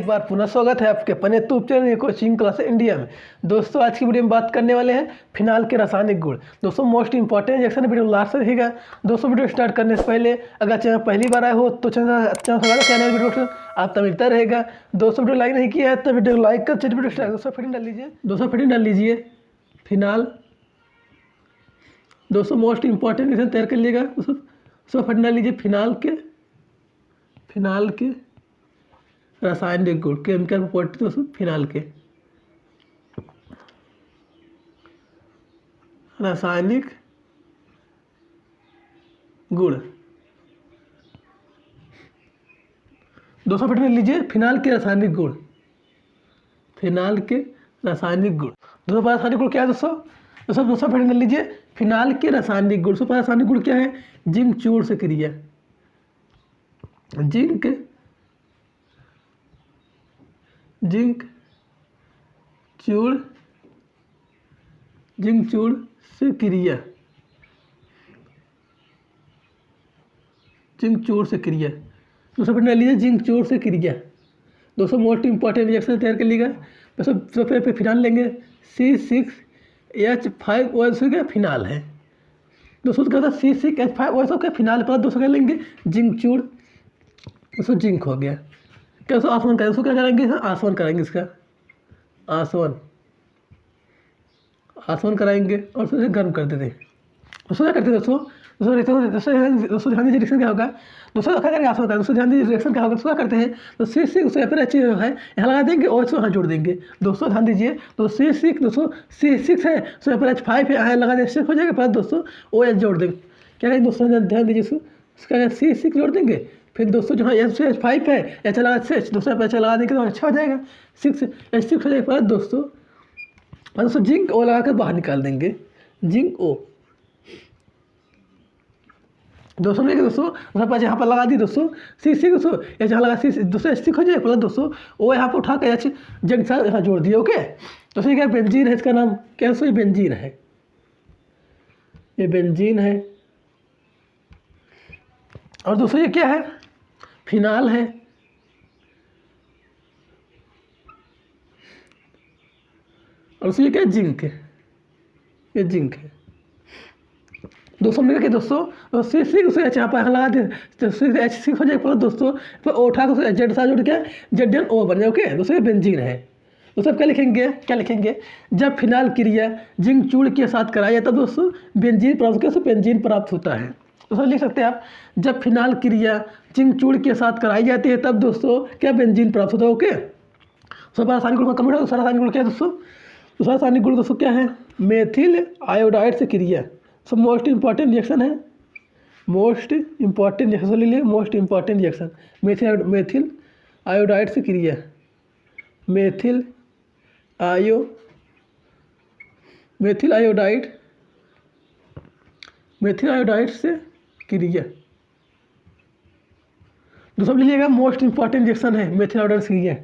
एक बार पुनः स्वागत है आपके अपने YouTube channel coaching Claas India में। दोस्तों आज की वीडियो में बात करने वाले हैं फिनाल के रासायनिक गुण। दोस्तों most important reaction video last से देखिएगा। दोस्तों वीडियो स्टार्ट करने से पहले अगर चैनल पहली बार आए हो तो चैनल वीडियो आपका मिलता रहेगा। दोस्तों वीडियो लाइक नहीं किया है तो वीडियो लाइक कर वीडियो स्टार्ट। दोस्तों फिटिंग डाल लीजिए, फिनाल। दोस्तों मोस्ट इंपॉर्टेंट रिएक्शन तैयार कर लीजिएगा। दोस्तों फिटिंग डाल लीजिए फिनाल के रासायनिक गुण, केमिकल प्रॉपर्टी। दोस्तों फिनाल के रासायनिक गुण। दोस्तों फिर लीजिए फिनाल के रासायनिक गुण। दोस्तों रासायनिक गुण क्या है दोस्तों फिर लीजिए फिनाल के रासायनिक गुण। दोस्तों रासायनिक गुण क्या है? जिंक चूर्ण से क्रिया। जिंक चूर्ण से क्रिया। दोस्तों फिर लीजिए जिंक चूर्ण से क्रिया। दोस्तों मोस्ट इंपॉर्टेंट रिएक्शन तैयार कर लीजिएगा। दोस्तों फिर फिनाल लेंगे C6H5OH का फिनाल है। दोस्तों क्या होता है? C6H5OH का फिनाल पर दोस्तों क्या लेंगे? जिंक चूर्ण। दोस्तों जिंक हो गया। क्या दोस्तों आसमान करेंगे? क्या करेंगे? आसमान कराएंगे, इसका आसमान कराएंगे और फिर गर्म कर देते हैं। दोस्तों क्या करते हैं? दोस्तों ध्यान दीजिए रिएक्शन क्या होगा। दोस्तों क्या करेंगे? आसमान करेंगे। दोस्तों ध्यान दीजिए रिएक्शन क्या होगा। दोस्तों क्या करते हैं? तो C6 उसको यहाँ पर है यहाँ लगा देंगे और इसको यहाँ जोड़ देंगे। दोस्तों ध्यान दीजिए, तो C6 दोस्तों C6 है, तो यहाँ पर H5 है, यहाँ लगा देंगे, सिर्फ हो जाएगा। पर दोस्तों OH जोड़ देंगे। क्या करेंगे दोस्तों? ध्यान दीजिए, उसका C6 जोड़ देंगे। फिर दोस्तों जहाँ H5 है H लगा H, दूसरा पर H लगा देंगे तो अच्छा हो जाएगा। H6 हो जाएगा। पर दोस्तों जिंक O लगा कर बाहर निकाल देंगे, जिंक O। दोस्तों देखिए दोस्तों यहाँ पर लगा दी दोस्तों C6 दोस्तों यहाँ लगा दोस्तों H6 हो जाएगा। प्लस दोस्तों O यहाँ पर उठा कर जंग साथ यहाँ जोड़ दिया। ओके दोस्तों ये क्या बेंजीन है, इसका नाम क्या है? ये बेंजीन है, और दोस्तों ये क्या है? फिनाल है। और दोस्तों ये क्या है? जिंक है, ये जिंक है। दोस्तों हमने क्या दोस्तों C6 उसे यहाँ पर लगा दे तो H6 हो जाएगा। प्लस दोस्तों पर O उठा कर जेड साथ जोड़ क्या ZnO बन जाए। ओके दोस्तों ये बेंजीन है। दोस्तों क्या लिखेंगे? जब फिनाल क्रिया जिंक चूर्ण के साथ कराई जाए तब दोस्तों बेंजीन प्राप्त होता है। दोस्तों लिख सकते हैं आप, जब फिनाल क्रिया जिंक चूर्ण के साथ कराई जाती है तब दोस्तों क्या बेंजीन प्राप्त होता है। ओके सब रासायनिक गुण कम्प्लीट हो। दूसरा रासायनिक गुण क्या है दोस्तों? दूसरा रासायनिक गुण दोस्तों क्या है? मेथिल आयोडाइड से क्रिया। सब मोस्ट इंपॉर्टेंट रिएक्शन है, most important reaction methyl iodide से क्रिया। मेथिल आयोडाइड से क्रिया। दोस्तों लीजिएगा मोस्ट इंपॉर्टेंट रिएक्शन है मेथिल आयोडाइड से क्रिया।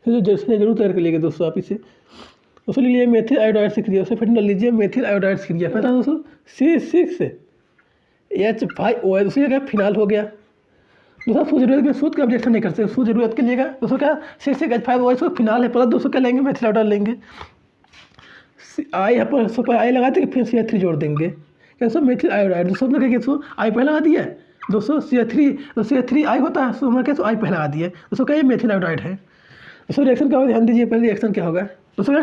जरूर तैयार कर लीजिएगा दोस्तों आप इसे। दोस्तों लीजिए मेथिल आयोडाइड से क्रिया। उससे फिर लीजिए मेथिल आयोडाइड से क्रिया। पता है दोस्तों C6H5OH उसी जगह फिनाल हो गया। दोस्तों सूद जरूरत में सूद का ऑब्जेक्शन नहीं कर सकते। सूद जरूरत के लिए दोस्तों क्या C6H5OH को फिनाल है। प्लस दोस्तों क्या लेंगे? मेथिल आयोडाइड लेंगे। यहाँ पर आई लगा देंगे, फिर CH3 जोड़ देंगे। क्या दोस्तों? Methyl iodide. दोस्तों हमने क्या किया? आई पहले लगा दिया दोस्तों CH3 आई होता है। हमने क्या आई पहले लगा दिया। दोस्तों क्या ये मेथिल आयोडाइड है। दोस्तों रिएक्शन क्या होगा? ध्यान दीजिए पहले रिएक्शन क्या होगा। दोस्तों क्या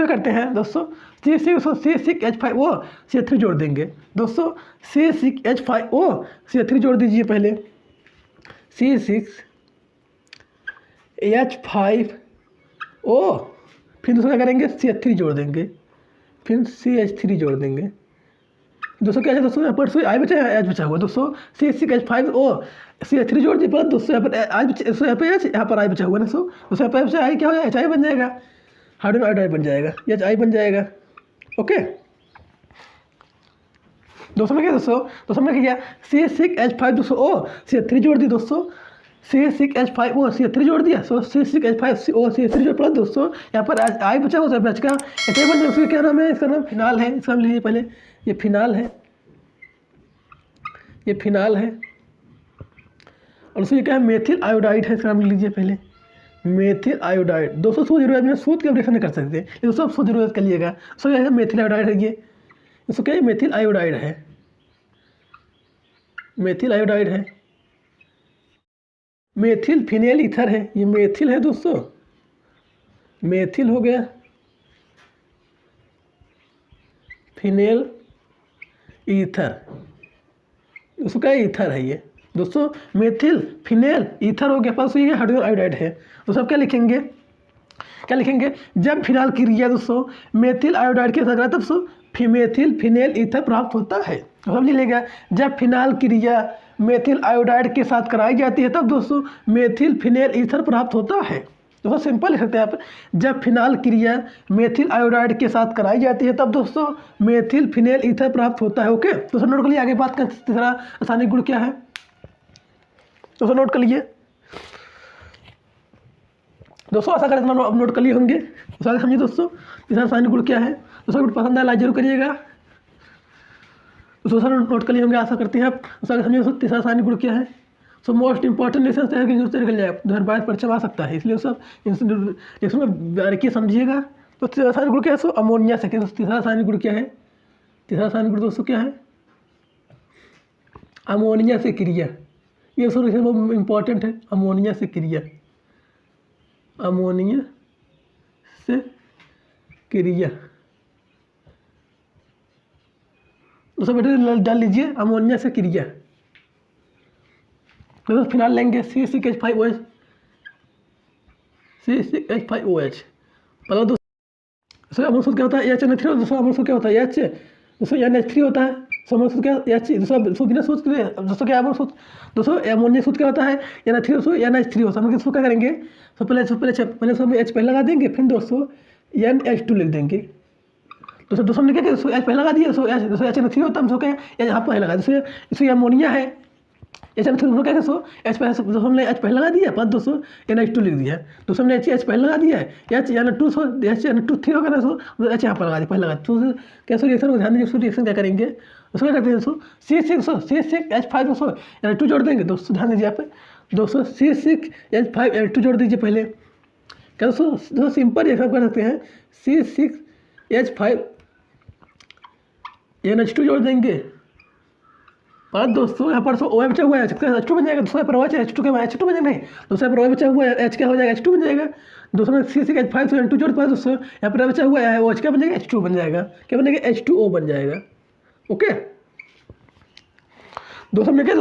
करते हैं? दोस्तों C6H5O CH3 जोड़ देंगे। दोस्तों C6H5O CH3 जोड़ दीजिए पहले। C6H5O फिर दोस्तों क्या करेंगे? CH3 जोड़ देंगे, फिर CH3 जोड़ देंगे। दोस्तों क्या है दोस्तों? यहाँ पर आई बचा है, H बचा हुआ। दोस्तों C6H5O CH3 जोड़ दिए। पर दोस्तों यहाँ पर यहाँ पर आई बचा हुआ ना। दोस्तों यहाँ पर आई क्या हो जाएगा? HI बन जाएगा, हाइड्रोजन आयोडाइड बन जाएगा, ये HI बन जाएगा। ओके दोस्तों में क्या दोस्तों में क्या C6H5 दोस्तों O CH3 जोड़ दी। दोस्तों C6H5O CH3 जोड़ दिया। C6H5O CH3 जोड़। प्लस दोस्तों यहाँ पर आई बचा हुआ बच का HI बन जाएगा। उसका क्या नाम है? इसका नाम फिनाल है। इसका नाम लीजिए पहले, ये फिनाल है। और उसमें क्या है, मेथिल आयोडाइड है, इसका नाम लिख लीजिए पहले, मेथिल आयोडाइड। दोस्तों सूद जरूरत में सूद के ऑपरेशन नहीं कर सकते, ये सब सूद जरूरत कर लिएगा। सो क्या है, मेथिल आयोडाइड है ये, इसको क्या है, मेथिल आयोडाइड है, मेथिल आयोडाइड है। मेथिल फिनेल ईथर है, ये मेथिल है दोस्तों, मेथिल हो गया, फिनेल ईथर, उसको क्या है, ईथर है ये दोस्तों, मेथिल फिनेल ईथर हो गया, पास ये हाइड्रोजन आयोडाइड है। तो सब क्या लिखेंगे, क्या लिखेंगे, जब फिनाल क्रिया दोस्तों मेथिल आयोडाइड के साथ तब सो मेथिल फिनेल ईथर प्राप्त होता है। तो समझ लीजिएगा, जब फिनाल क्रिया मेथिल आयोडाइड के साथ कराई जाती है तब दोस्तों मेथिल फिनेल ईथर प्राप्त होता है। तो बहुत सिंपल लिख सकते हैं आप, जब फिनाल क्रिया मेथिल आयोडाइड के साथ कराई जाती है तब दोस्तों मेथिल फिनेल ईथर प्राप्त होता है। ओके, तो सर नोट कर लिए, आगे बात करते तीसरा रासायनिक गुण क्या है, तो सर नोट कर लीजिए दोस्तों, आशा करते हैं अब नोट कर लिए होंगे। तो आगे समझिए दोस्तों, तीसरा रासायनिक गुण क्या है। तो सर पसंद आया लाइक जरूर करिएगा। तो सर नोट कर लिए होंगे, आशा करते हैं आप। तो आगे समझिए तीसरा रासायनिक गुण क्या है। सो मोस्ट इंपॉर्टेंट लेसन तैयार की जरूरत निकल जाए, 2022 परीक्षा में आ सकता है, इसलिए सब इसमें बारीकी समझिएगा। तो तीसरा रासायनिक गुण क्या है, सो अमोनिया से। तीसरा रासायनिक गुण क्या है, तीसरा रासायनिक गुण दोस्तों क्या है, अमोनिया से क्रिया, ये सर बहुत इंपॉर्टेंट है, अमोनिया से क्रिया, अमोनिया से क्रिया। तो सब बेटे डाल लीजिए, अमोनिया से क्रिया। तो फिनाल लेंगे C6H5OH, C6H5OH। पहला दोस्तों अमोनिया सूत्र क्या होता है, NH3। दूसरा अमोनिया सूत्र क्या होता है, H, दूसरा NH3 होता है। अमोनिया सूत्र क्या, H, दूसरा सूत्र सूत्र दोस्तों क्या अमोनिया सूत्र, दोस्तों अमोनिया सूत्र क्या होता है, NH3 होता है। हम इसको क्या करेंगे, तो पहले सब H पहले लगा देंगे, फिर दोस्तों NH2 लिख देंगे। दोस्तों हमने क्या किया, H पहले लगा दिया, दोस्तों HNO3 होता है, हम क्या यहाँ पर लगा, इसलिए अमोनिया है, HNO3 क्या सो H पहले, दोस्तों हमने H पहले लगा दिया, बाद दोस्तों NH2 लिख दिया। दोस्तों हमने H पहले लगा दिया है, HNO2 सो HNO2 होगा ना, सो H यहाँ पर लगा दिया, पहले लगा। तो कैसे रिएक्शन को ध्यान दीजिए, रिएक्शन क्या करेंगे, उसको क्या करते हैं दोस्तों, C6H5 दोस्तों NH2 जोड़ देंगे। दोस्तों ध्यान दीजिए आप, दोस्तों C6H5 NH2 जोड़ दीजिए पहले। क्या दोस्तों सिंपल रिएक्शन कर सकते हैं, C6H5 NH2 जोड़ देंगे, और दोस्तों यहाँ पर ओ बचा हुआ है, H2 बन जाएगा। दूसरा पर H2 के H2 बन जाएगा, नहीं दूसरा पर बचा हुआ है, H क्या हो जाएगा, H2 बन जाएगा। दूसरा में C6H5 N2 जोड़ पाए दोस्तों, यहाँ पर बचा हुआ है, वो H क्या बन जाएगा, H2 बन जाएगा, क्या बनेगा, H2O बन जाएगा। ओके, दोस्तों हमने क्या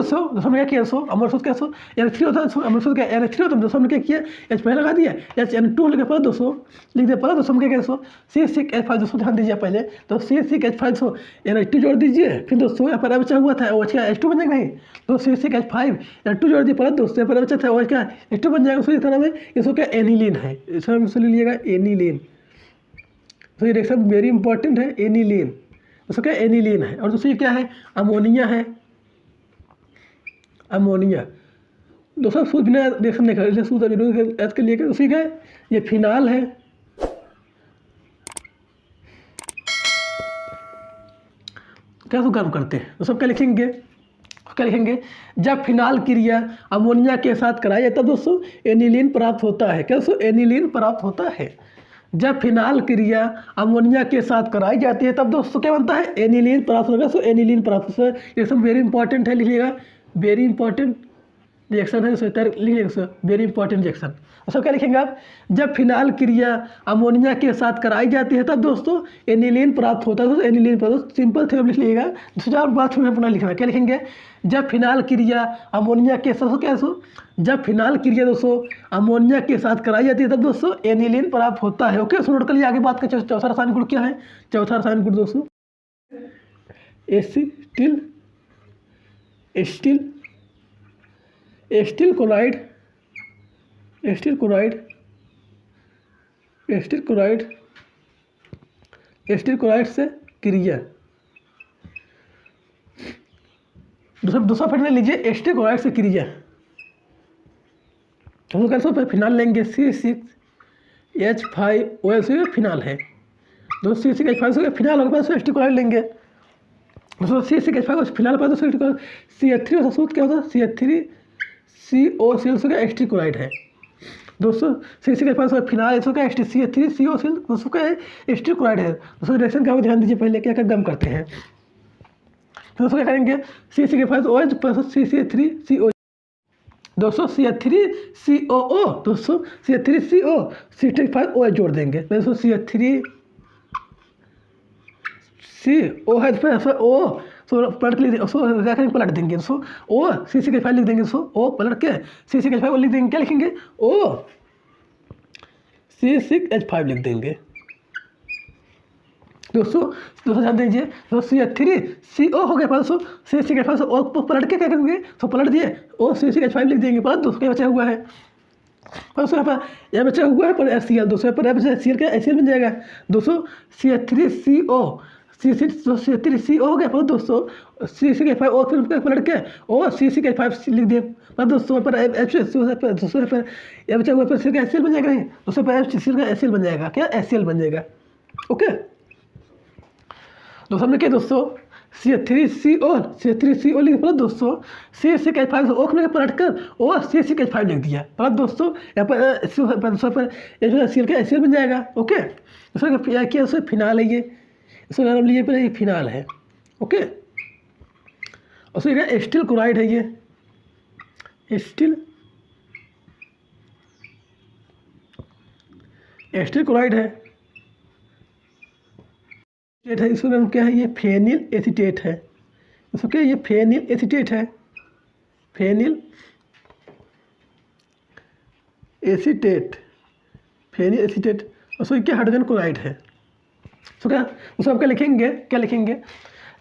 किया, दोस्तों अमर सूत्र क्या, सो NH3 होता है, अमर सूत्र क्या NH3 होता है। दोस्तों हमने क्या किया, H पहले लगा दिया, HN2 लिखा पड़ा दोस्तों, लिख दिया पड़ा। दोस्तों हम क्या किया, दोस्तों C6H5 दोस्तों ध्यान दीजिए पहले, तो C6H5 सो NH2 जोड़ दीजिए, फिर दोस्तों यहाँ पर बचा हुआ था OH का H2 बन जाएगा, नहीं तो C6H5 NH2 जोड़ दिए पड़ा दोस्तों, यहाँ पर बचा था OH का H2 बन जाएगा। उसका नाम है, इसको क्या एनिलीन है, इसका नाम ले लीजिएगा एनिलीन। तो ये रिएक्शन वेरी इंपॉर्टेंट है, एनिलीन, उसको क्या एनिलीन है। और दूसरी क्या है, अमोनिया है, अमोनिया। दोस्तों सूद बिना रिएक्शन नहीं कर, सूद एच के लिए उसी का ये फिनाल है, क्या सो काम करते हैं। तो सब क्या लिखेंगे, जब फिनाल क्रिया अमोनिया के साथ कराई जाए तब दोस्तों एनिलीन प्राप्त होता है। क्या दोस्तों, एनिलीन प्राप्त होता है। जब फिनाल क्रिया अमोनिया के साथ कराई जाती है तब दोस्तों क्या बनता है, एनिलीन प्राप्त होगा। सो एनिलीन प्राप्त होता है, ये सब वेरी इंपॉर्टेंट है, लिखिएगा वेरी इंपॉर्टेंट रिएक्शन है, लिखिएगा वेरी इंपॉर्टेंट रिएक्शन। सब क्या लिखेंगे आप, जब फिनाल क्रिया अमोनिया के साथ कराई जाती है तब दोस्तों एनिलीन प्राप्त होता है। तो एनिलीन प्राप्त, सिंपल थ्योरम लिख लीजिएगा। दूसरा बात में अपना लिखना, क्या लिखेंगे, जब फिनाल क्रिया अमोनिया के साथ, क्या जब फिनाल क्रिया दोस्तों अमोनिया के साथ कराई जाती है तब दोस्तों एनिलीन प्राप्त होता है। ओके, सो नोट कर लिए, आगे बात करें। चौथा रासायनिक गुण क्या है, चौथा रासायनिक गुण दोस्तों एसिटिल क्लोराइड से क्रिया। दूसरा फिर लीजिए एसिटिल क्लोराइड से क्रिया। हम लोग कैसे फिनाल लेंगे, C6H5OH फिनाल है, दोस्तों C6H5 से फिनाल होगा, एसिटिल क्लोराइड लेंगे। दोस्तों C6H5 फिनाल पर दोस्तों CH3 सूत्र क्या होता है, COCl का एस्टिल क्लोराइड है दोस्तों। CC के पास फिनाल इसो का CH3COCl दोस्तों का एस्टिल क्लोराइड है दोस्तों। रिएक्शन का ध्यान दीजिए, पहले क्या क्या गम करते हैं दोस्तों। क्या करेंगे, CC के पास OH प्लस CH3CO दोस्तों, CH3COO दोस्तों, CH3CO CH5OH जोड़ देंगे दोस्तों। CH3CO है O पलट लिख क्या करेंगे, पलट देंगे दोस्तों। O CC लिख देंगे दोस्तों। O पलट के CC लिख देंगे, क्या लिखेंगे O C6H5 लिख देंगे दोस्तों। ध्यान दीजिए तो CH3CO हो गया दोस्तों। CC के पास O पलट के क्या करेंगे, तो पलट दिए O C6H5 लिख देंगे। पलट दोस्तों क्या बचा हुआ है, दोस्तों यहाँ पर यह बचा हुआ है पर HCl दोस्तों, पर HCl क्या HCl बन जाएगा दोस्तों। CH3CO CH3CO हो गया पर दोस्तों। CC5O फिर पलट के O CC5 लिख दिए पर दोस्तों। पर दोस्तों पर यह बचा हुआ पर सिर का HCl बन जाएगा नहीं दोस्तों, पर सिर का HCl बन जाएगा, क्या HCl बन जाएगा। ओके दोस्तों, हमने क्या दोस्तों CH3CO लिख पलट दोस्तों। CC5 O में पलट कर O CC5 लिख दिया पलट दोस्तों। यहाँ पर HCl का HCl बन जाएगा। ओके दोस्तों, क्या उसमें फिनाल है, ये इसका नाम लीजिए पहले, ये फिनाल है। ओके उसमें क्या एस्टिल क्लोराइड है, ये एस्टिल क्लोराइड है। इसका नाम क्या है, ये फेनिल एसीटेट है। इसको क्या, ये फेनिल एसीटेट है, फेनिल एसीटेट। उसको क्या हाइड्रोजन क्लोराइड है। तो क्या उसको आप क्या लिखेंगे,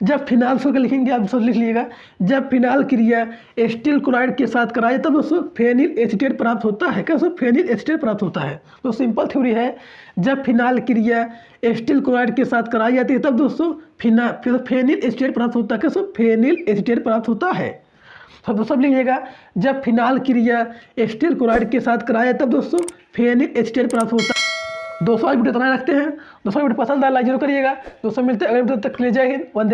जब फिनाल सो क्या लिखेंगे, आप सब लिख लीजिएगा। जब फिनाल क्रिया एस्टिल क्लोराइड के साथ कराए तब दोस्तों फेनिल एसीटेट प्राप्त होता है। क्या दोस्तों, फेनिल एसीटेट प्राप्त होता है। तो सिंपल थ्योरी है, जब फिनाल क्रिया एस्टिल क्लोराइड के साथ कराई जाती है तब दोस्तों फेनिल एसीटेट प्राप्त होता है। क्या दोस्तों, फेनिल एसीटेट प्राप्त होता है। सब लिखिएगा, जब फिनाल क्रिया एस्टिल क्लोराइड के साथ कराया तब दोस्तों फेनिल एसीटेट प्राप्त होता है। दोस्तों आज वीडियो इतना रखते हैं दोस्तों। वीडियो पसंद आया लाइक जरूर करिएगा दोस्तों। मिलते हैं अगले वीडियो तक, ले जय हिंद, वंदे।